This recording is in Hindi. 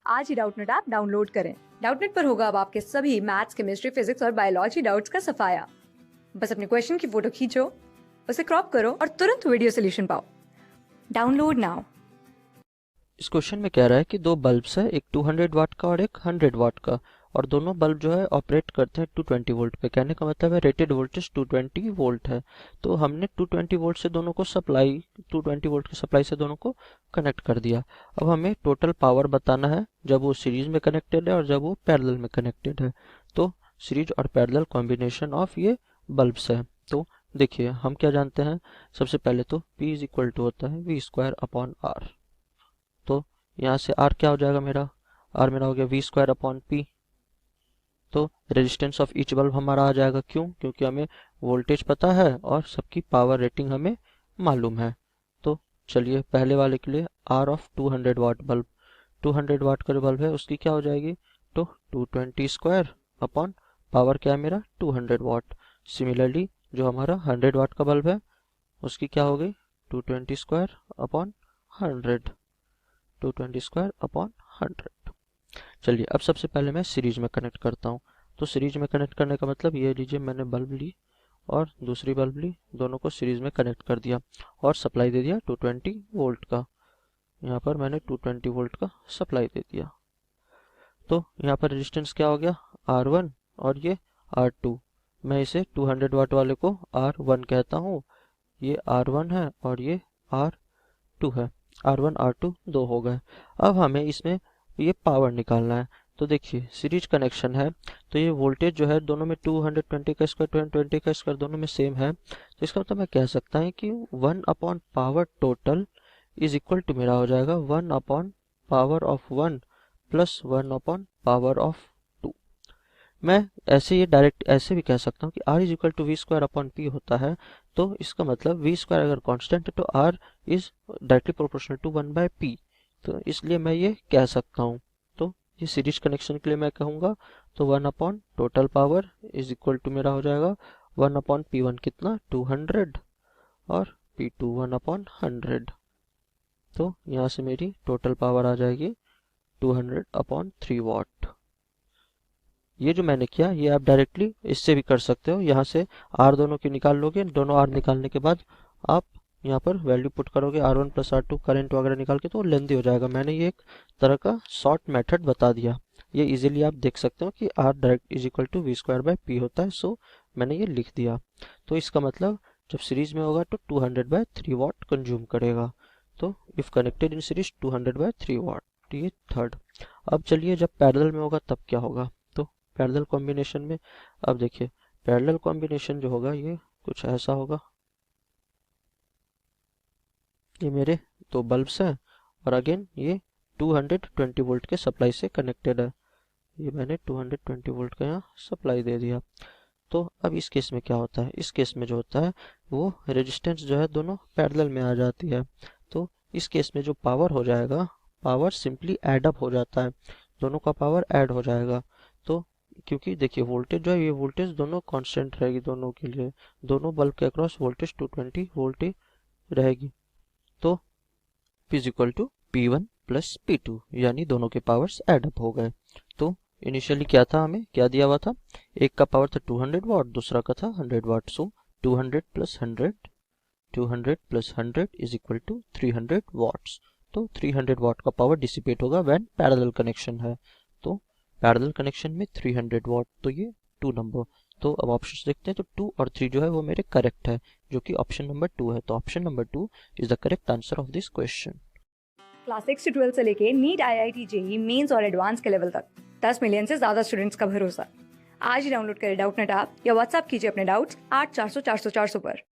आज ही डाउटनेट ऐप डाउनलोड करें। डाउटनेट पर होगा अब आपके सभी मैथ्स, केमिस्ट्री, फिजिक्स और बायोलॉजी डाउट्स का सफाया। बस अपने क्वेश्चन की फोटो खींचो, उसे क्रॉप करो और तुरंत वीडियो सोल्यूशन पाओ। Download now. इस क्वेश्चन में कह रहा है कि दो बल्ब्स है, एक 200 वाट का और एक 100 वाट का, और दोनों बल्ब जो है ऑपरेट करते हैं 220 वोल्ट पे। कहने का मतलब है रेटेड वोल्टेज 220 वोल्ट है। तो हमने 220 वोल्ट से दोनों को सप्लाई 220 वोल्ट की सप्लाई से दोनों को कनेक्ट कर दिया। अब हमें टोटल पावर बताना है जब वो सीरीज में कनेक्टेड है और जब वो पैरेलल में कनेक्टेड है। तो सीरीज और पैरेलल कॉम्बिनेशन ऑफ ये बल्ब्स है। तो देखिए हम क्या जानते हैं, सबसे पहले तो P इज इक्वल टू होता है V² अपॉन R। तो यहाँ से R क्या हो जाएगा मेरा, R मेरा हो गया V² अपॉन P। तो रेजिस्टेंस ऑफ ईच बल्ब हमारा आ जाएगा, क्यों? क्योंकि हमें वोल्टेज पता है और सबकी पावर रेटिंग हमें मालूम है। तो चलिए पहले वाले के लिए R ऑफ 200 वाट बल्ब, 200 वाट का जो बल्ब है उसकी क्या हो जाएगी, तो 220² अपॉन पावर क्या है मेरा 200 वाट। सिमिलरली जो हमारा 100 वाट का बल्ब है उसकी क्या हो गई 220² अपॉन 100, 220² अपॉन 100। चलिए अब सबसे पहले मैं सीरीज में कनेक्ट करता हूँ। तो सीरीज में कनेक्ट करने का मतलब ये लीजिए, मैंने बल्ब ली और दूसरी बल्ब ली, दोनों को सीरीज में कनेक्ट कर दिया और सप्लाई दे दिया 220 वोल्ट का। यहाँ पर मैंने 220 वोल्ट का सप्लाई दे दिया। तो यहाँ पर रेजिस्टेंस क्या हो गया R1 और ये R2। मैं इसे 200 वाट वाले को R1 कहता हूँ, ये R1 है और ये R2 है। R1 R2 दो हो गए। अब हमें इसमें ये पावर निकालना है। तो देखिए सीरीज कनेक्शन है तो ये वोल्टेज जो है दोनों में 220 का स्क्वायर 220 का स्क्वायर दोनों में सेम है। तो इसका मतलब मैं कह सकता हूँ कि 1 upon power total is equal to मेरा हो जाएगा 1 upon power of 1 plus 1 upon power of 2। मैं ऐसे ये डायरेक्ट ऐसे भी कह सकता हूँ कि R is equal to V² upon P होता है। तो इसका मतलब V² अगर कांस्टेंट है तो R is directly proportional to 1/P। तो इसलिए मैं ये कह सकता हूँ। तो ये सीरीज कनेक्शन के लिए मैं कहूँगा तो 1 upon total power is equal to मेरा हो जाएगा 1 अपॉन P1 कितना 200 और P2 1 अपॉन 100। तो यहाँ से मेरी टोटल पावर आ जाएगी 200 अपॉन 3 वाट। ये जो मैंने किया ये आप डायरेक्टली इससे भी कर सकते हो। यहाँ से R दोनों की निकाल लोगे, दोनों R निकालने के बाद आप यहाँ पर वैल्यू पुट करोगे R1 प्लस R2 करंट वगैरह निकाल के, तो लेंदी हो जाएगा। मैंने ये एक तरह का शॉर्ट मेथड बता दिया। ये इजीली आप देख सकते हो कि R direct is equal to V²/P होता है। सो मैंने ये लिख दिया। तो इसका मतलब जब सीरीज में होगा तो 200/3 वाट कंज्यूम करेगा। तो इफ कनेक्टेड इन सीरीज 200/3 वाट, ये थर्ड। अब चलिए जब पैरेलल में होगा तब क्या होगा। तो पैरेलल कॉम्बिनेशन में अब देखिए पैरेलल कॉम्बिनेशन जो होगा ये कुछ ऐसा होगा। ये मेरे दो बल्ब्स हैं और अगेन ये 220 वोल्ट के सप्लाई से कनेक्टेड है। ये मैंने 220 वोल्ट का यहाँ सप्लाई दे दिया। तो अब इस केस में क्या होता है, इस केस में जो होता है वो रेजिस्टेंस जो है दोनों पैरेलल में आ जाती है। तो इस केस में जो पावर हो जाएगा, पावर सिंपली ऐड अप हो जाता है, दोनों का पावर ऐड हो जाएगा। तो क्योंकि देखिए वोल्टेज जो है ये वोल्टेज दोनों कांस्टेंट रहेगी दोनों के लिए, दोनों बल्ब के अक्रॉस वोल्टेज 220 वोल्ट ही रहेगी। तो P is equal to P1 plus P2, यानी दोनों के पावर्स ऐड अप हो गए। तो इनिशियली क्या था, हमें क्या दिया हुआ था, एक का पावर था 200 वाट, दूसरा का था 100 watt. So 200 plus 100, 200 plus 100 is equal to 300 watts. तो 300 वाट का पावर डिसिपेट होगा व्हेन पैरेलल कनेक्शन है। तो पैरेलल कनेक्शन में 300 वाट, तो ये 2 नंबर। तो अब ऑप्शन देखते हैं, तो 2 और 3 जो है वो मेरे करेक्ट है, जो कि ऑप्शन नंबर 2 है। तो option number 2 is the correct answer of this question. Class 6 से 12 से लेके नीट, IIT, JEE मेंस और एडवांस के लेवल तक 10 मिलियन से ज्यादा स्टूडेंट्स का भरोसा। आज ही डाउनलोड करें डाउटनेट ऐप या व्हाट्सएप कीजिए अपने डाउट्स 8400 400 400 पर।